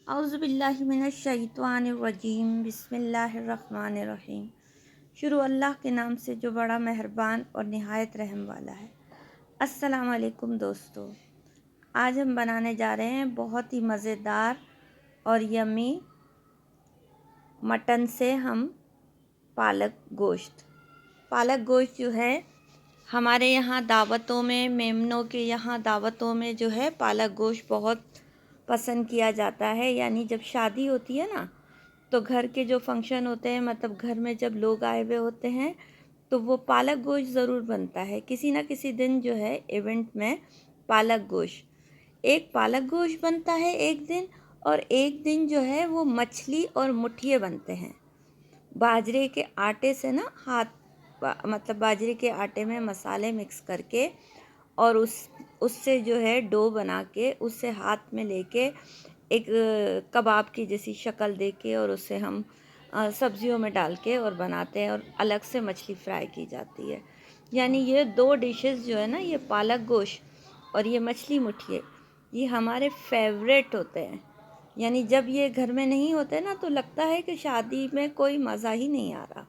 औज़ुबिल्लाहिमिनश्शैतानिर्रजीम बिस्मिल्लाहिर्रहमानिर्रहीम। शुरू अल्लाह के नाम से जो बड़ा मेहरबान और निहायत रहम वाला है। अस्सलाम वालेकुम दोस्तों, आज हम बनाने जा रहे हैं बहुत ही मज़ेदार और यम्मी मटन से हम पालक गोश्त। पालक गोश्त जो है हमारे यहाँ दावतों में, मेमनों के यहाँ दावतों में जो है पालक गोश्त बहुत पसंद किया जाता है। यानी जब शादी होती है ना, तो घर के जो फंक्शन होते हैं, मतलब घर में जब लोग आए हुए होते हैं, तो वो पालक गोश्त ज़रूर बनता है। किसी ना किसी दिन जो है इवेंट में पालक गोश्त, एक पालक गोश्त बनता है एक दिन, और एक दिन जो है वो मछली और मुठिए बनते हैं। बाजरे के आटे से ना मतलब बाजरे के आटे में मसाले मिक्स करके और उससे जो है डो बना के उससे हाथ में लेके एक कबाब की जैसी शक्ल दे के और उसे हम सब्जियों में डाल के और बनाते हैं, और अलग से मछली फ्राई की जाती है। यानी ये दो डिशेस जो है ना, ये पालक गोश्त और ये मछली मुठिए, ये हमारे फेवरेट होते हैं। यानी जब ये घर में नहीं होते ना, तो लगता है कि शादी में कोई मज़ा ही नहीं आ रहा।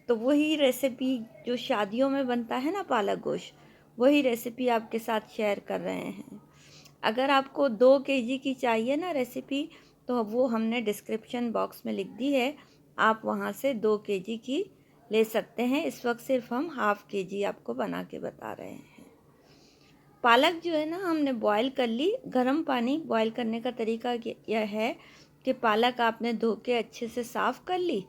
तो वही रेसिपी जो शादियों में बनता है ना पालक गोश्त, वही रेसिपी आपके साथ शेयर कर रहे हैं। अगर आपको 2 kg की चाहिए ना रेसिपी, तो वो हमने डिस्क्रिप्शन बॉक्स में लिख दी है, आप वहाँ से 2 kg की ले सकते हैं। इस वक्त सिर्फ हम ½ kg आपको बना के बता रहे हैं। पालक जो है ना, हमने बॉईल कर ली। गर्म पानी बॉईल करने का तरीका यह है कि पालक आपने धो के अच्छे से साफ़ कर ली,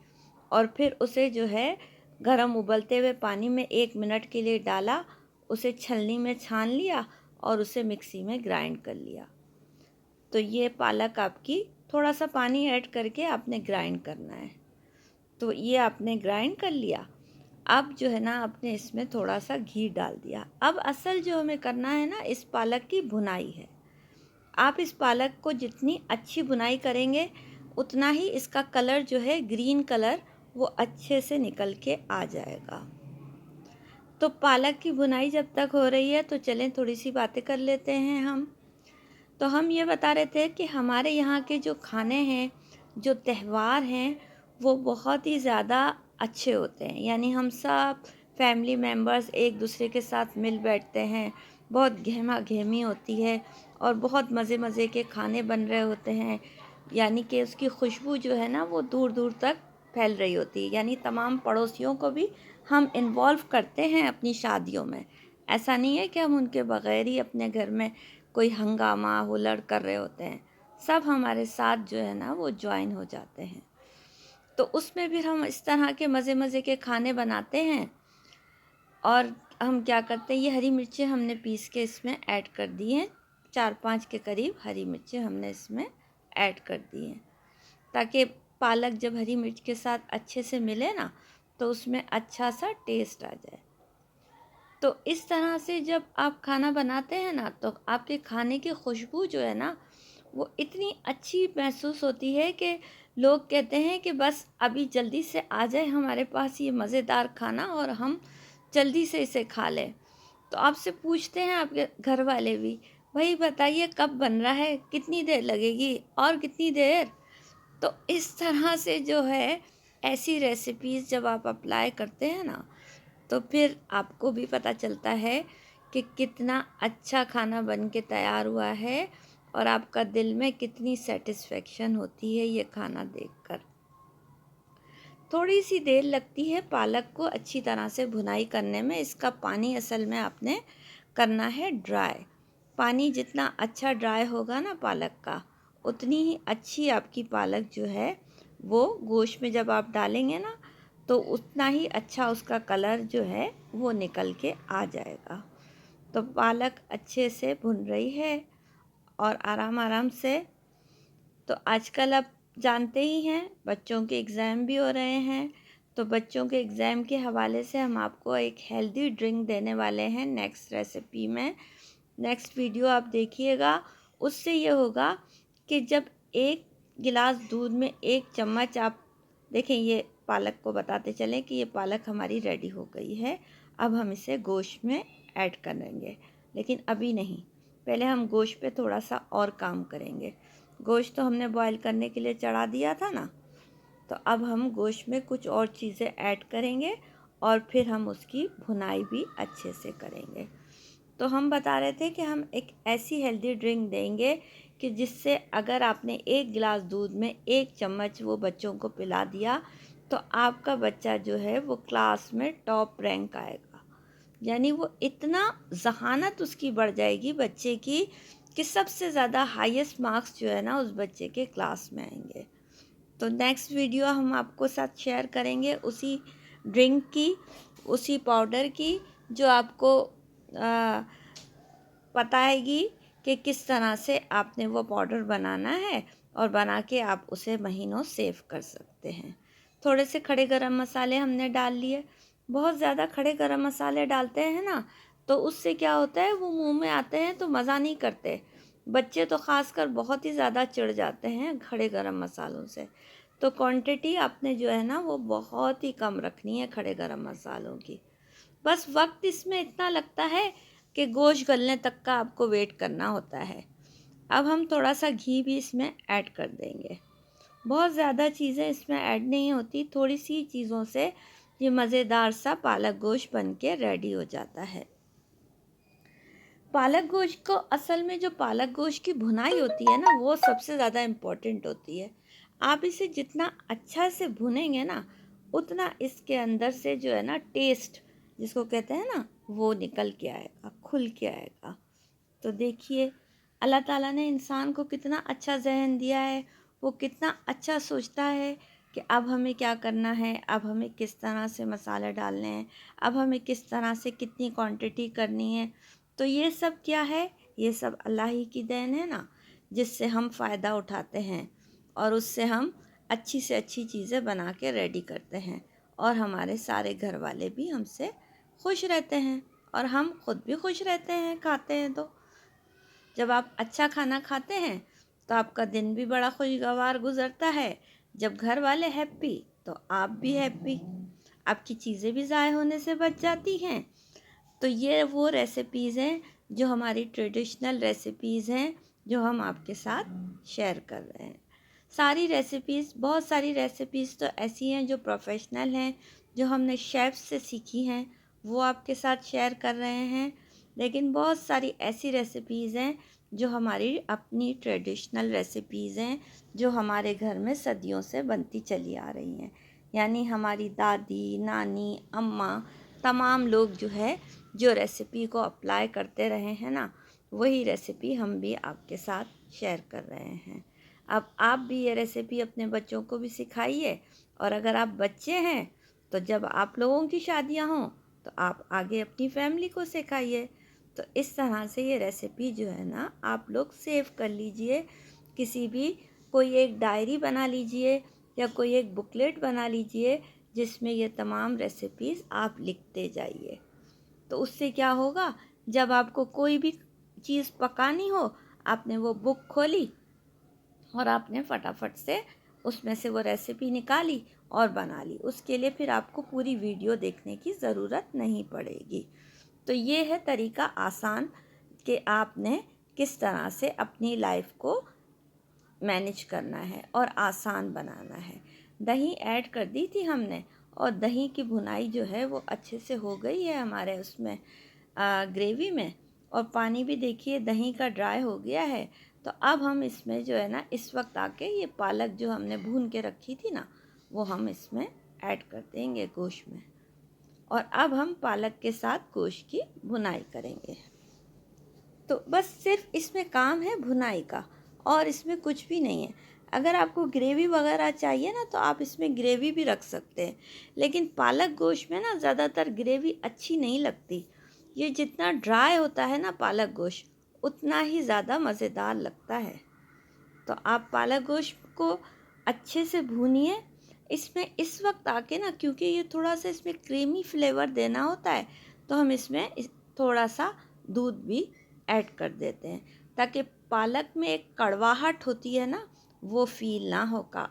और फिर उसे जो है गर्म उबलते हुए पानी में 1 मिनट के लिए डाला, उसे छलनी में छान लिया और उसे मिक्सी में ग्राइंड कर लिया। तो ये पालक आपकी, थोड़ा सा पानी ऐड करके आपने ग्राइंड करना है। तो ये आपने ग्राइंड कर लिया। अब जो है ना, आपने इसमें थोड़ा सा घी डाल दिया। अब असल जो हमें करना है ना, इस पालक की भुनाई है। आप इस पालक को जितनी अच्छी भुनाई करेंगे, उतना ही इसका कलर जो है ग्रीन कलर, वो अच्छे से निकल के आ जाएगा। तो पालक की भुनाई जब तक हो रही है, तो चलें थोड़ी सी बातें कर लेते हैं हम। तो हम ये बता रहे थे कि हमारे यहाँ के जो खाने हैं, जो त्यौहार हैं, वो बहुत ही ज़्यादा अच्छे होते हैं। यानी हम सब फैमिली मेम्बर्स एक दूसरे के साथ मिल बैठते हैं, बहुत गहमा गहमी होती है और बहुत मज़े मज़े के खाने बन रहे होते हैं। यानी कि उसकी खुशबू जो है ना, वो दूर दूर तक फैल रही होती है। यानी तमाम पड़ोसियों को भी हम इन्वॉल्व करते हैं अपनी शादियों में। ऐसा नहीं है कि हम उनके बग़ैर ही अपने घर में कोई हंगामा हुल्लड़ कर रहे होते हैं। सब हमारे साथ जो है ना, वो ज्वाइन हो जाते हैं। तो उसमें फिर हम इस तरह के मज़े मज़े के खाने बनाते हैं। और हम क्या करते हैं, ये हरी मिर्चें हमने पीस के इसमें ऐड कर दी हैं। 4-5 के करीब हरी मिर्चें हमने इसमें ऐड कर दी हैं, ताकि पालक जब हरी मिर्च के साथ अच्छे से मिले ना, तो उसमें अच्छा सा टेस्ट आ जाए। तो इस तरह से जब आप खाना बनाते हैं ना, तो आपके खाने की खुशबू जो है ना, वो इतनी अच्छी महसूस होती है कि लोग कहते हैं कि बस अभी जल्दी से आ जाए हमारे पास ये मज़ेदार खाना और हम जल्दी से इसे खा लें। तो आपसे पूछते हैं आपके घर वाले भी, भाई बताइए कब बन रहा है, कितनी देर लगेगी और कितनी देर। तो इस तरह से जो है, ऐसी रेसिपीज़ जब आप अप्लाई करते हैं ना, तो फिर आपको भी पता चलता है कि कितना अच्छा खाना बन के तैयार हुआ है, और आपका दिल में कितनी सेटिस्फेक्शन होती है ये खाना देखकर। थोड़ी सी देर लगती है पालक को अच्छी तरह से भुनाई करने में। इसका पानी असल में आपने करना है ड्राई। पानी जितना अच्छा ड्राई होगा ना पालक का, उतनी ही अच्छी आपकी पालक जो है वो गोश्त में जब आप डालेंगे ना, तो उतना ही अच्छा उसका कलर जो है वो निकल के आ जाएगा। तो पालक अच्छे से भुन रही है और आराम आराम से। तो आजकल आप जानते ही हैं, बच्चों के एग्ज़ाम भी हो रहे हैं। तो बच्चों के एग्ज़ाम के हवाले से हम आपको एक हेल्दी ड्रिंक देने वाले हैं नेक्स्ट रेसिपी में। नेक्स्ट वीडियो आप देखिएगा। उससे ये होगा कि जब 1 गिलास दूध में 1 चम्मच आप देखें, ये पालक को बताते चलें कि ये पालक हमारी रेडी हो गई है। अब हम इसे गोश्त में ऐड करेंगे, लेकिन अभी नहीं, पहले हम गोश्त पे थोड़ा सा और काम करेंगे। गोश्त तो हमने बॉईल करने के लिए चढ़ा दिया था ना, तो अब हम गोश्त में कुछ और चीज़ें ऐड करेंगे और फिर हम उसकी भुनाई भी अच्छे से करेंगे। तो हम बता रहे थे कि हम एक ऐसी हेल्दी ड्रिंक देंगे कि जिससे अगर आपने 1 गिलास दूध में 1 चम्मच वो बच्चों को पिला दिया तो आपका बच्चा जो है वो क्लास में टॉप रैंक आएगा। यानी वो इतना ज़हानत उसकी बढ़ जाएगी बच्चे की कि सबसे ज़्यादा हाईएस्ट मार्क्स जो है ना उस बच्चे के क्लास में आएंगे। तो नेक्स्ट वीडियो हम आपको साथ शेयर करेंगे उसी ड्रिंक की, उसी पाउडर की, जो आपको बताएगी कि किस तरह से आपने वो पाउडर बनाना है और बना के आप उसे महीनों सेव कर सकते हैं। थोड़े से खड़े गरम मसाले हमने डाल लिए। बहुत ज़्यादा खड़े गरम मसाले डालते हैं ना तो उससे क्या होता है, वो मुंह में आते हैं तो मज़ा नहीं करते। बच्चे तो ख़ासकर बहुत ही ज़्यादा चिढ़ जाते हैं खड़े गरम मसालों से। तो क्वांटिटी आपने जो है ना वो बहुत ही कम रखनी है खड़े गरम मसालों की। बस वक्त इसमें इतना लगता है कि गोश्त गलने तक का आपको वेट करना होता है। अब हम थोड़ा सा घी भी इसमें ऐड कर देंगे। बहुत ज़्यादा चीज़ें इसमें ऐड नहीं होती, थोड़ी सी चीज़ों से ये मज़ेदार सा पालक गोश्त बन के रेडी हो जाता है। पालक गोश्त को असल में जो पालक गोश्त की भुनाई होती है ना वो सबसे ज़्यादा इम्पोर्टेंट होती है। आप इसे जितना अच्छा से भुनेंगे ना उतना इसके अंदर से जो है ना टेस्ट जिसको कहते हैं ना वो निकल के आएगा, खुल के आएगा। तो देखिए अल्लाह ताला ने इंसान को कितना अच्छा ज़हन दिया है, वो कितना अच्छा सोचता है कि अब हमें क्या करना है, अब हमें किस तरह से मसाले डालने हैं, अब हमें किस तरह से कितनी क्वांटिटी करनी है। तो ये सब क्या है, ये सब अल्लाह ही की देन है ना, जिससे हम फ़ायदा उठाते हैं और उससे हम अच्छी से अच्छी चीज़ें बना के रेडी करते हैं और हमारे सारे घर वाले भी हमसे खुश रहते हैं और हम खुद भी खुश रहते हैं खाते हैं। तो जब आप अच्छा खाना खाते हैं तो आपका दिन भी बड़ा खुशगवार गुजरता है। जब घर वाले हैप्पी तो आप भी हैप्पी, आपकी चीज़ें भी ज़ाय होने से बच जाती हैं। तो ये वो रेसिपीज़ हैं जो हमारी ट्रेडिशनल रेसिपीज़ हैं जो हम आपके साथ शेयर कर रहे हैं। सारी रेसिपीज़, बहुत सारी रेसिपीज़ तो ऐसी हैं जो प्रोफेशनल हैं, जो हमने शेफ़ से सीखी हैं, वो आपके साथ शेयर कर रहे हैं। लेकिन बहुत सारी ऐसी रेसिपीज़ हैं जो हमारी अपनी ट्रेडिशनल रेसिपीज़ हैं, जो हमारे घर में सदियों से बनती चली आ रही हैं। यानी हमारी दादी, नानी, अम्मा, तमाम लोग जो है जो रेसिपी को अप्लाई करते रहे हैं ना, वही रेसिपी हम भी आपके साथ शेयर कर रहे हैं। अब आप भी ये रेसिपी अपने बच्चों को भी सिखाइए और अगर आप बच्चे हैं तो जब आप लोगों की शादियां हों तो आप आगे अपनी फैमिली को सिखाइए। तो इस तरह से ये रेसिपी जो है ना आप लोग सेव कर लीजिए, किसी भी कोई एक डायरी बना लीजिए या कोई एक बुकलेट बना लीजिए जिसमें ये तमाम रेसिपीज़ आप लिखते जाइए। तो उससे क्या होगा, जब आपको कोई भी चीज़ पकानी हो आपने वो बुक खोली और आपने फटाफट से उसमें से वो रेसिपी निकाली और बना ली। उसके लिए फिर आपको पूरी वीडियो देखने की ज़रूरत नहीं पड़ेगी। तो ये है तरीका आसान कि आपने किस तरह से अपनी लाइफ को मैनेज करना है और आसान बनाना है। दही ऐड कर दी थी हमने और दही की भुनाई जो है वो अच्छे से हो गई है हमारे उसमें ग्रेवी में, और पानी भी देखिए दही का ड्राई हो गया है। तो अब हम इसमें जो है ना इस वक्त आके ये पालक जो हमने भून के रखी थी ना वो हम इसमें ऐड कर देंगे गोश्त में, और अब हम पालक के साथ गोश्त की भुनाई करेंगे। तो बस सिर्फ इसमें काम है भुनाई का और इसमें कुछ भी नहीं है। अगर आपको ग्रेवी वगैरह चाहिए ना तो आप इसमें ग्रेवी भी रख सकते हैं, लेकिन पालक गोश्त में ना ज़्यादातर ग्रेवी अच्छी नहीं लगती। ये जितना ड्राई होता है ना पालक गोश्त उतना ही ज़्यादा मज़ेदार लगता है। तो आप पालक गोश्त को अच्छे से भूनिए। इसमें इस वक्त आके ना क्योंकि ये थोड़ा सा इसमें क्रीमी फ्लेवर देना होता है तो हम इसमें थोड़ा सा दूध भी ऐड कर देते हैं ताकि पालक में एक कड़वाहट होती है ना वो फील ना हो का।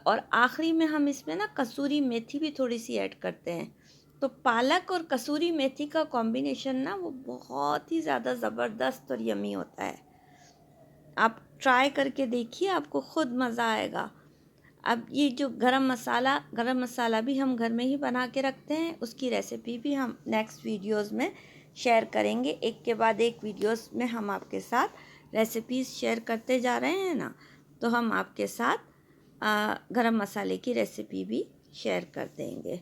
और आखिरी में हम इसमें ना कसूरी मेथी भी थोड़ी सी ऐड करते हैं। तो पालक और कसूरी मेथी का कॉम्बिनेशन ना वो बहुत ही ज़्यादा ज़बरदस्त और यमी होता है। आप ट्राई करके देखिए, आपको खुद मज़ा आएगा। अब ये जो गरम मसाला भी हम घर में ही बना के रखते हैं, उसकी रेसिपी भी हम नेक्स्ट वीडियोस में शेयर करेंगे। एक के बाद एक वीडियोस में हम आपके साथ रेसिपीज़ शेयर करते जा रहे हैं ना, तो हम आपके साथ गरम मसाले की रेसिपी भी शेयर कर देंगे।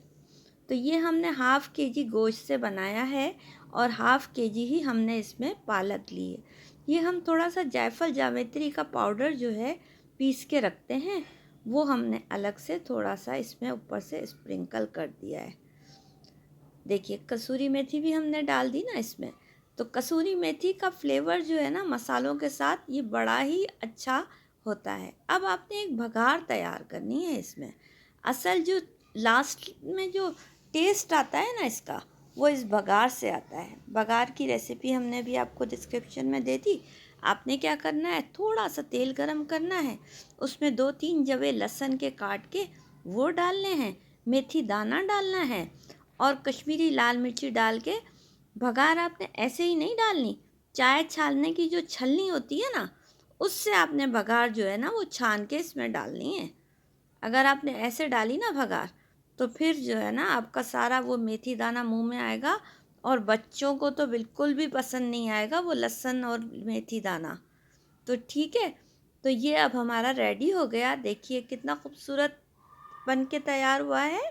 तो ये हमने हाफ़ केजी गोश्त से बनाया है और हाफ़ केजी ही हमने इसमें पालक ली है। ये हम थोड़ा सा जायफल जावित्री का पाउडर जो है पीस के रखते हैं, वो हमने अलग से थोड़ा सा इसमें ऊपर से स्प्रिंकल कर दिया है। देखिए कसूरी मेथी भी हमने डाल दी ना इसमें, तो कसूरी मेथी का फ्लेवर जो है ना मसालों के साथ ये बड़ा ही अच्छा होता है। अब आपने एक भगार तैयार करनी है इसमें। असल जो लास्ट में जो टेस्ट आता है ना इसका, वो इस बघार से आता है। बघार की रेसिपी हमने भी आपको डिस्क्रिप्शन में दे दी। आपने क्या करना है, थोड़ा सा तेल गरम करना है, उसमें 2-3 जवे लहसुन के काट के वो डालने हैं, मेथी दाना डालना है और कश्मीरी लाल मिर्ची डाल के बघार आपने ऐसे ही नहीं डालनी। चाय छानने की जो छलनी होती है ना, उससे आपने बघार जो है ना वो छान के इसमें डालनी है। अगर आपने ऐसे डाली ना भगार, तो फिर जो है ना आपका सारा वो मेथी दाना मुंह में आएगा और बच्चों को तो बिल्कुल भी पसंद नहीं आएगा वो लहसुन और मेथी दाना। तो ठीक है, तो ये अब हमारा रेडी हो गया। देखिए कितना खूबसूरत बन के तैयार हुआ है।